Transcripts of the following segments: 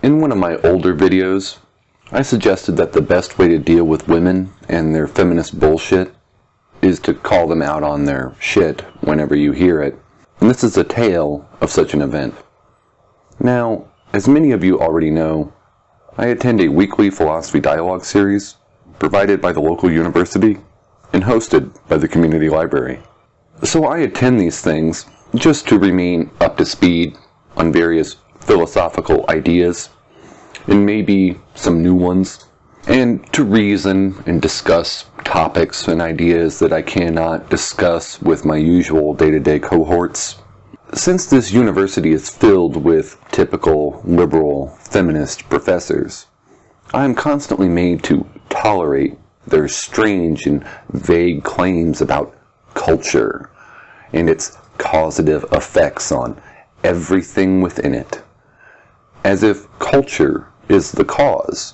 In one of my older videos, I suggested that the best way to deal with women and their feminist bullshit is to call them out on their shit whenever you hear it. And this is a tale of such an event. Now, as many of you already know, I attend a weekly philosophy dialogue series provided by the local university and hosted by the community library. So I attend these things just to remain up to speed on various philosophical ideas, and maybe some new ones, and to reason and discuss topics and ideas that I cannot discuss with my usual day-to-day cohorts. Since this university is filled with typical liberal feminist professors, I am constantly made to tolerate their strange and vague claims about culture and its causative effects on everything within it, as if culture is the cause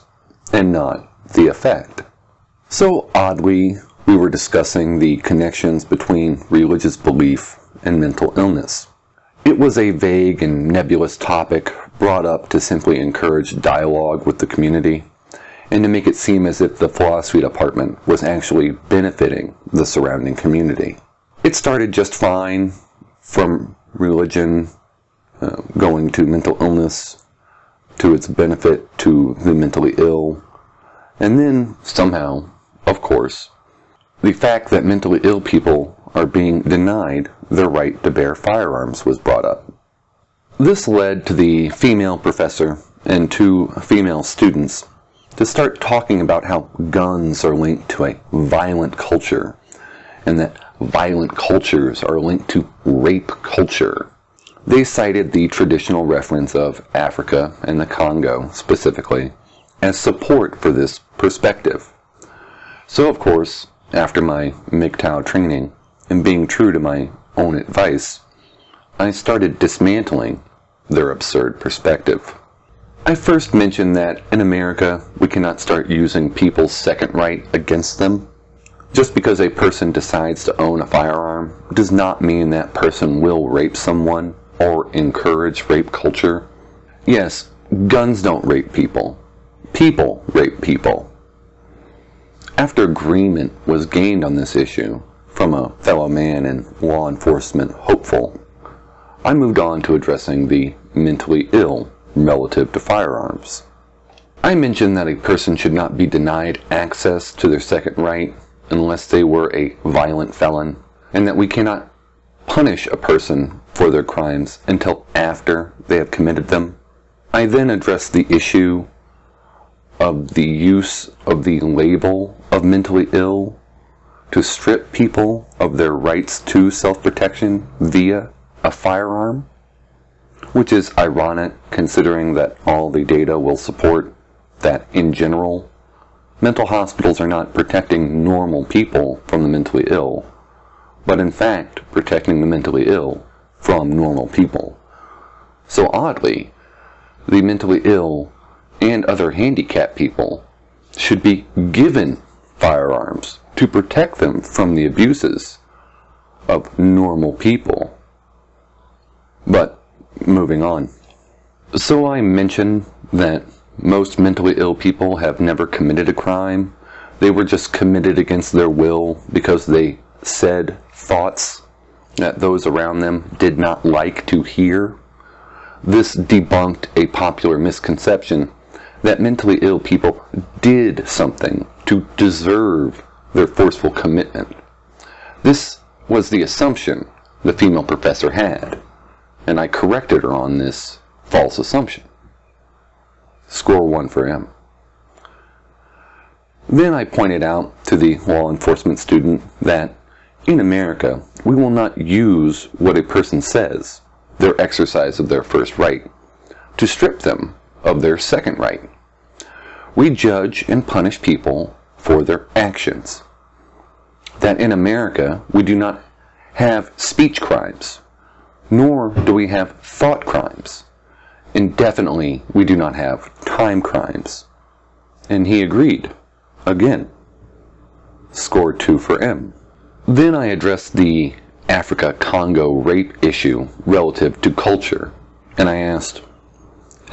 and not the effect. So oddly, we were discussing the connections between religious belief and mental illness. It was a vague and nebulous topic brought up to simply encourage dialogue with the community and to make it seem as if the philosophy department was actually benefiting the surrounding community. It started just fine, from religion going to mental illness to its benefit to the mentally ill, and then somehow, of course, the fact that mentally ill people are being denied their right to bear firearms was brought up. This led to the female professor and two female students to start talking about how guns are linked to a violent culture, and that violent cultures are linked to rape culture. They cited the traditional reference of Africa and the Congo specifically as support for this perspective. So of course, after my MGTOW training and being true to my own advice, I started dismantling their absurd perspective. I first mentioned that in America we cannot start using people's second right against them. Just because a person decides to own a firearm does not mean that person will rape someone or encourage rape culture. Yes, guns don't rape people. People rape people. After agreement was gained on this issue from a fellow man and law enforcement hopeful, I moved on to addressing the mentally ill relative to firearms. I mentioned that a person should not be denied access to their second right unless they were a violent felon, and that we cannot punish a person for their crimes until after they have committed them. I then addressed the issue of the use of the label of mentally ill to strip people of their rights to self-protection via a firearm, which is ironic considering that all the data will support that in general, mental hospitals are not protecting normal people from the mentally ill, but in fact protecting the mentally ill from normal people. So oddly, the mentally ill and other handicapped people should be given firearms to protect them from the abuses of normal people. But moving on. So I mentioned that most mentally ill people have never committed a crime. They were just committed against their will because they said thoughts that those around them did not like to hear. This debunked a popular misconception that mentally ill people did something to deserve their forceful commitment. This was the assumption the female professor had, and I corrected her on this false assumption. Score 1 for M. Then I pointed out to the law enforcement student that in America, we will not use what a person says, their exercise of their first right, to strip them of their second right. We judge and punish people for their actions. That in America, we do not have speech crimes, nor do we have thought crimes. And definitely, we do not have time crimes. And he agreed. Again. Scored 2 for M. Then I addressed the Africa-Congo rape issue relative to culture. And I asked,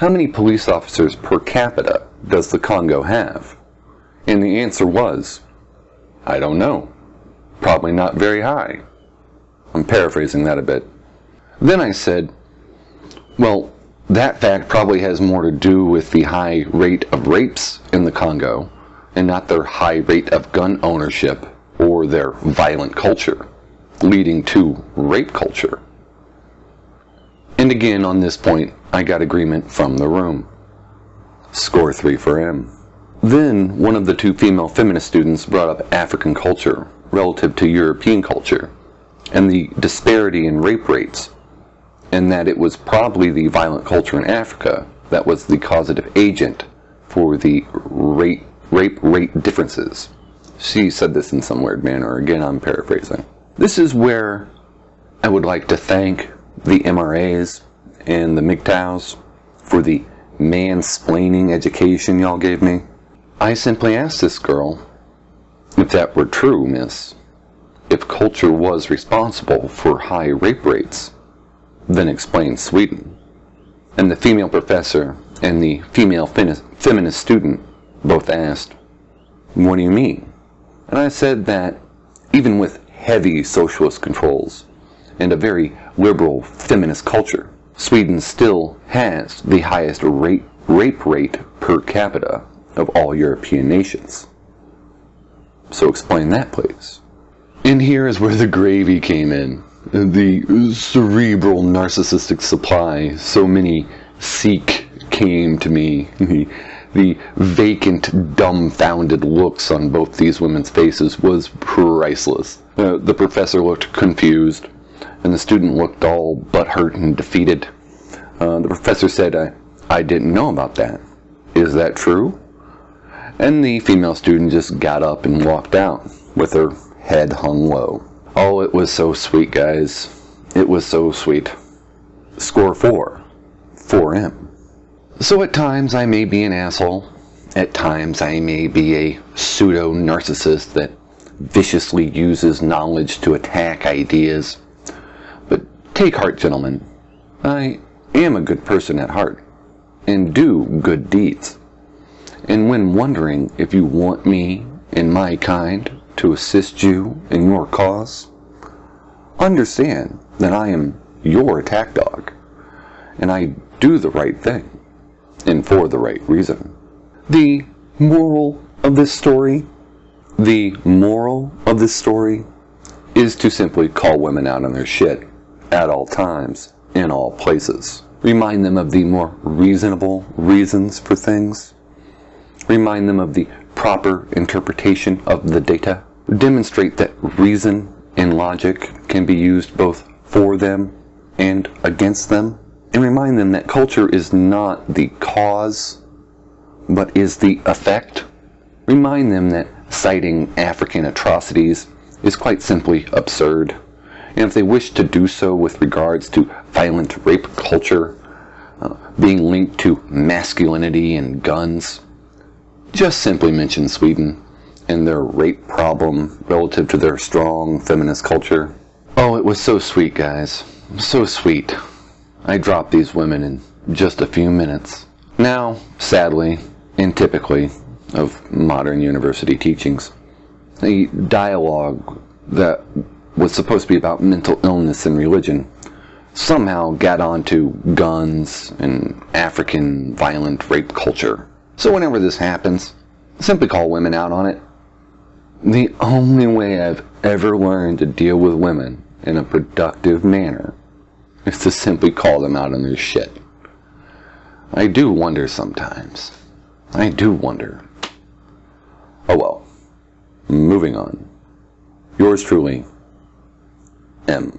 how many police officers per capita does the Congo have? And the answer was, I don't know. Probably not very high. I'm paraphrasing that a bit. Then I said, well, that fact probably has more to do with the high rate of rapes in the Congo, and not their high rate of gun ownership or their violent culture, leading to rape culture. And again, on this point, I got agreement from the room. Score 3 for M. Then, one of the two female feminist students brought up African culture relative to European culture, and the disparity in rape rates, and that it was probably the violent culture in Africa that was the causative agent for the rape rate differences. She said this in some weird manner. Again, I'm paraphrasing. This is where I would like to thank the MRAs and the MGTOWs for the mansplaining education y'all gave me. I simply asked this girl, if that were true, miss, if culture was responsible for high rape rates, then explain Sweden. And the female professor and the female feminist student both asked, what do you mean? And I said that even with heavy socialist controls and a very liberal feminist culture, Sweden still has the highest rape rate per capita of all European nations. So explain that, please. And here is where the gravy came in. The cerebral narcissistic supply. So many Sikh came to me. The vacant, dumbfounded looks on both these women's faces was priceless. The professor looked confused, and the student looked all butthurt and defeated. The professor said, I didn't know about that. Is that true? And the female student just got up and walked out with her head hung low. Oh, it was so sweet, guys. It was so sweet. Score 4. 4M. So at times I may be an asshole. At times I may be a pseudo-narcissist that viciously uses knowledge to attack ideas. But take heart, gentlemen. I am a good person at heart, and do good deeds. And when wondering if you want me and my kind to assist you in your cause, understand that I am your attack dog, and I do the right thing, and for the right reason. The moral of this story is to simply call women out on their shit at all times, in all places. Remind them of the more reasonable reasons for things. Remind them of the proper interpretation of the data. Demonstrate that reason and logic can be used both for them and against them. And remind them that culture is not the cause, but is the effect. Remind them that citing African atrocities is quite simply absurd. And if they wish to do so with regards to violent rape culture, being linked to masculinity and guns, just simply mention Sweden and their rape problem relative to their strong feminist culture. Oh, it was so sweet, guys. So sweet. I dropped these women in just a few minutes. Now, sadly, and typically of modern university teachings, a dialogue that was supposed to be about mental illness and religion somehow got onto guns and African violent rape culture. So whenever this happens, simply call women out on it. The only way I've ever learned to deal with women in a productive manner is to simply call them out on their shit. I do wonder sometimes. I do wonder. Oh well. Moving on. Yours truly, M.